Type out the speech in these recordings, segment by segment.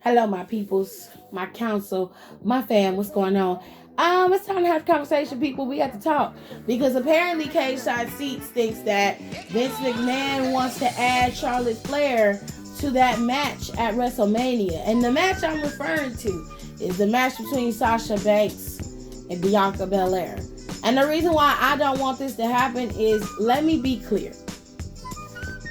Hello, my peoples, my council, my fam. What's going on? It's time to have a conversation, people. We have to talk because apparently Cage Side Seats thinks that Vince McMahon wants to add Charlotte Flair to that match at WrestleMania, and the match I'm referring to is the match between Sasha Banks and Bianca Belair. And the reason why I don't want this to happen is, let me be clear.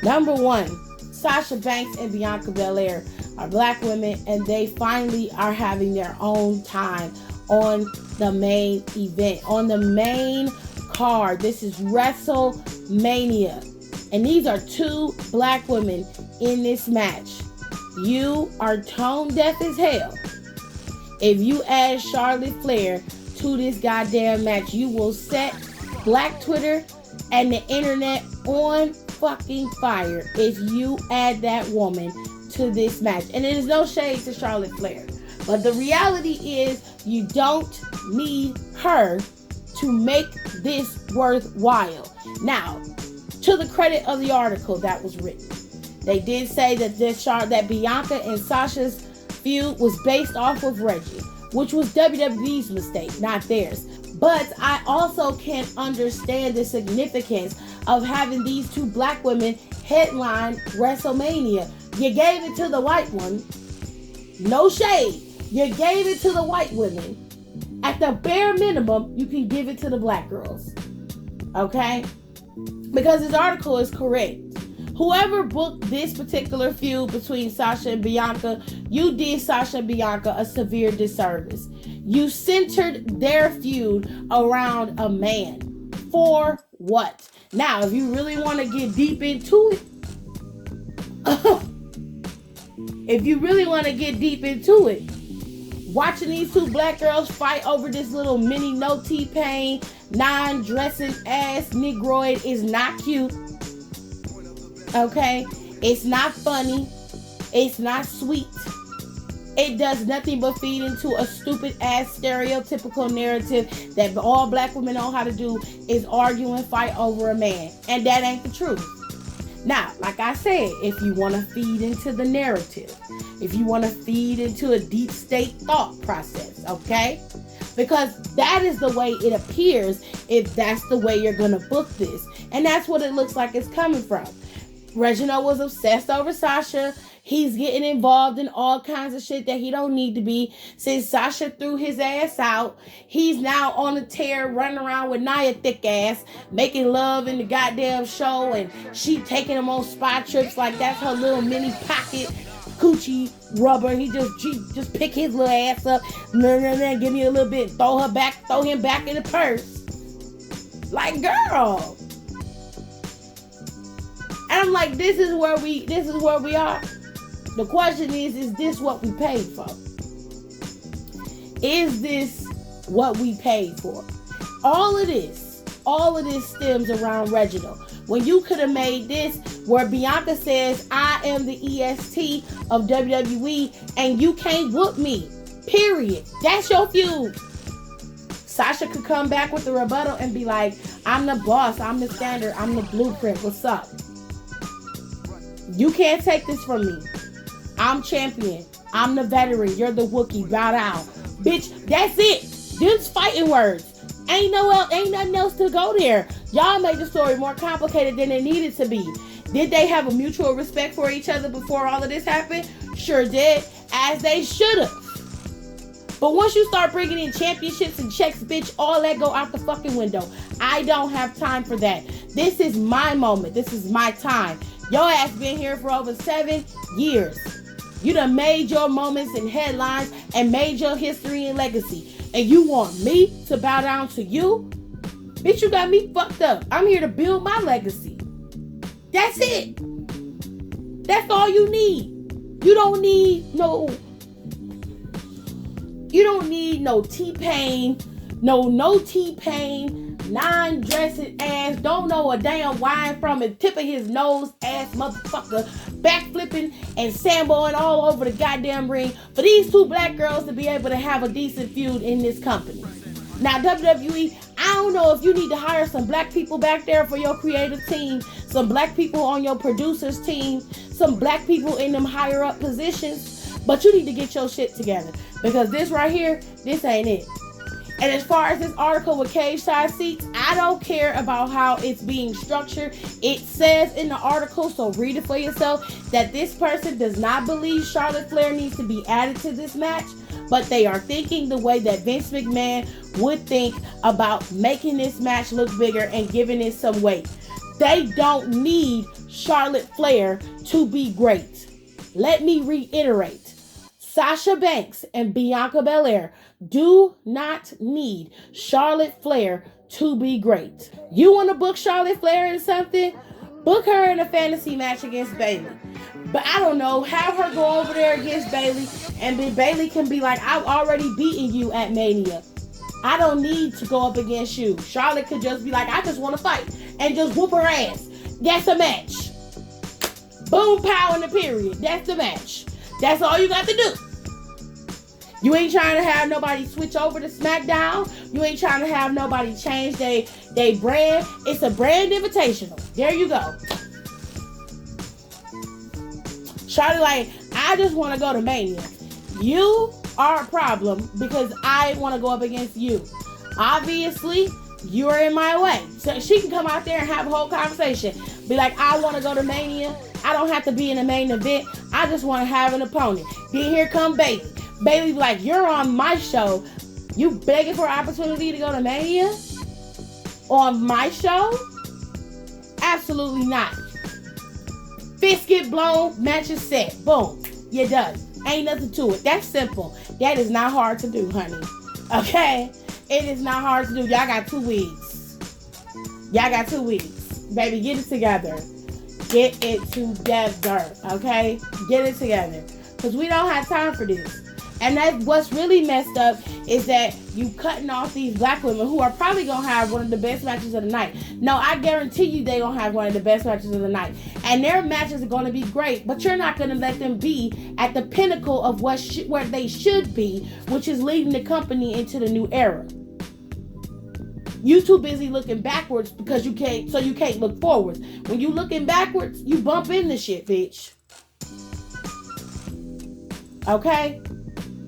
Number one, Sasha Banks and Bianca Belair are black women, and they finally are having their own time on the main event, on the main card. This is WrestleMania, and these are two black women in this match. You are tone deaf as hell if you add Charlotte Flair to this goddamn match. You will set black Twitter and the internet on fucking fire if you add that woman to this match. And it is no shade to Charlotte Flair, but the reality is you don't need her to make this worthwhile. Now, to the credit of the article that was written, they did say that that Bianca and Sasha's feud was based off of Reggie, which was WWE's mistake, not theirs. But I also can understand the significance of having these two black women headline WrestleMania. You gave it to the white one. No shade. You gave it to the white women. At the bare minimum, you can give it to the black girls. Okay? Because this article is correct. Whoever booked this particular feud between Sasha and Bianca, you did Sasha and Bianca a severe disservice. You centered their feud around a man. For what? Now, if you really want to get deep into it, watching these two black girls fight over this little mini no T-Pain, non-dressing ass Negroid is not cute. Okay? It's not funny. It's not sweet. It does nothing but feed into a stupid ass stereotypical narrative that all black women know how to do, is argue and fight over a man. And that ain't the truth. Now, like I said, if you want to feed into the narrative, if you want to feed into a deep state thought process, okay? Because that is the way it appears if that's the way you're going to book this. And that's what it looks like it's coming from. Reginald was obsessed over Sasha. He's getting involved in all kinds of shit that he don't need to be. Since Sasha threw his ass out, he's now on a tear, running around with Nia thick ass, making love in the goddamn show, and she taking him on spa trips like that's her little mini pocket coochie rubber. She just pick his little ass up, give me a little bit, throw him back in the purse. Like, girl. And I'm like, this is where we are. The question is this what we paid for? Is this what we paid for? All of this stems around Reginald. When you could have made this where Bianca says, I am the EST of WWE and you can't whoop me. Period. That's your feud. Sasha could come back with the rebuttal and be like, I'm the boss, I'm the standard, I'm the blueprint. What's up? You can't take this from me. I'm champion. I'm the veteran. You're the Wookiee. Bow down. Bitch, that's it. Them's fighting words. Ain't nothing else to go there. Y'all made the story more complicated than it needed to be. Did they have a mutual respect for each other before all of this happened? Sure did. As they should have. But once you start bringing in championships and checks, bitch, all that go out the fucking window. I don't have time for that. This is my moment. This is my time. Your ass been here for over 7 years. You done made your moments and headlines and made your history and legacy. And you want me to bow down to you? Bitch, you got me fucked up. I'm here to build my legacy. That's it. That's all you need. You don't need no T-Pain, no T-Pain, non-dressing ass, don't know a damn wine from the tip of his nose ass motherfucker, backflipping and samboing all over the goddamn ring for these two black girls to be able to have a decent feud in this company. Now, WWE, I don't know if you need to hire some black people back there for your creative team, some black people on your producers team, some black people in them higher up positions. But you need to get your shit together. Because this right here, this ain't it. And as far as this article with cage side seats, I don't care about how it's being structured. It says in the article, so read it for yourself, that this person does not believe Charlotte Flair needs to be added to this match, but they are thinking the way that Vince McMahon would think about making this match look bigger and giving it some weight. They don't need Charlotte Flair to be great. Let me reiterate. Sasha Banks and Bianca Belair do not need Charlotte Flair to be great. You want to book Charlotte Flair in something? Book her in a fantasy match against Bayley. But I don't know, have her go over there against Bayley, and then Bayley can be like, I've already beaten you at Mania. I don't need to go up against you. Charlotte could just be like, I just want to fight, and just whoop her ass. That's a match. Boom, pow, in the period. That's the match. That's all you got to do. You ain't trying to have nobody switch over to Smackdown. You ain't trying to have nobody change they brand. It's a brand invitational. There you go. Charlie like, I just want to go to Mania. You are a problem because I want to go up against you. Obviously, you're in my way. So she can come out there and have a whole conversation. Be like, I want to go to Mania. I don't have to be in the main event. I just want to have an opponent. Then here come Bayley. Bayley be like, you're on my show. You begging for an opportunity to go to Mania? On my show? Absolutely not. Fist get blown, match is set. Boom. You're done. Ain't nothing to it. That's simple. That is not hard to do, honey. Okay? It is not hard to do. Y'all got 2 weeks. Y'all got 2 weeks. Baby, get it together. Get it together. Okay? Get it together. Because we don't have time for this. And that's what's really messed up is that you cutting off these black women who are probably going to have one of the best matches of the night. No, I guarantee you they going to have one of the best matches of the night. And their matches are going to be great, but you're not going to let them be at the pinnacle of where they should be, which is leading the company into the new era. You too busy looking backwards because you can't look forwards. When you looking backwards, you bump into shit, bitch. Okay?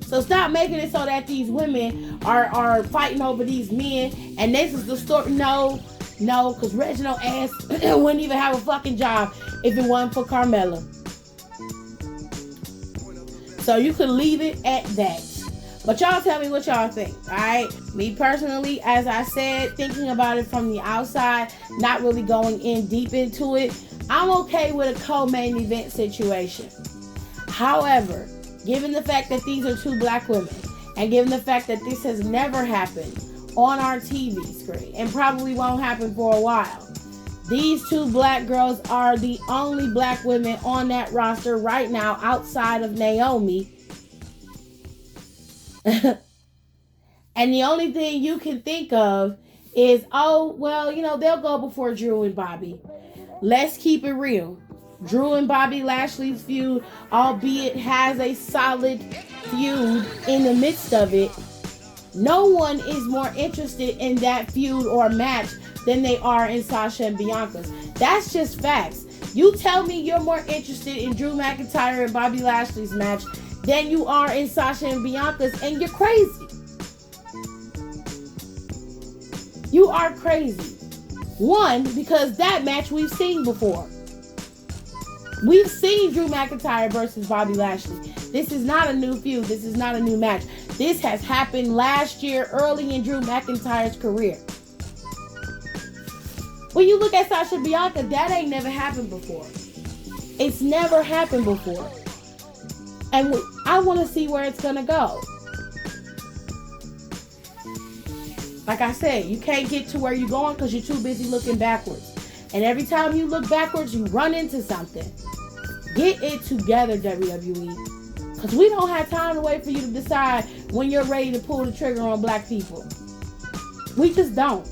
So stop making it so that these women are fighting over these men. And this is the story. No, because Reginald ass wouldn't even have a fucking job if it wasn't for Carmella. So you could leave it at that. But y'all tell me what y'all think, alright? Me personally, as I said, thinking about it from the outside, not really going in deep into it, I'm okay with a co-main event situation. However, given the fact that these are 2 black women, and given the fact that this has never happened on our TV screen, and probably won't happen for a while, these 2 black girls are the only black women on that roster right now outside of Naomi. And the only thing you can think of is, oh, well, they'll go before Drew and Bobby. Let's keep it real. Drew and Bobby Lashley's feud, albeit has a solid feud in the midst of it, no one is more interested in that feud or match than they are in Sasha and Bianca'S. That's just facts. You tell me you're more interested in Drew McIntyre and Bobby Lashley's match than you are in Sasha and Bianca'S, and you're crazy. You are crazy. One, because that match we've seen before. We've seen Drew McIntyre versus Bobby Lashley. This is not a new feud. This is not a new match. This has happened last year, early in Drew McIntyre's career. When you look at Sasha and Bianca, that ain't never happened before. It's never happened before. And I want to see where it's going to go. Like I said, you can't get to where you're going because you're too busy looking backwards. And every time you look backwards, you run into something. Get it together, WWE. Because we don't have time to wait for you to decide when you're ready to pull the trigger on black people. We just don't.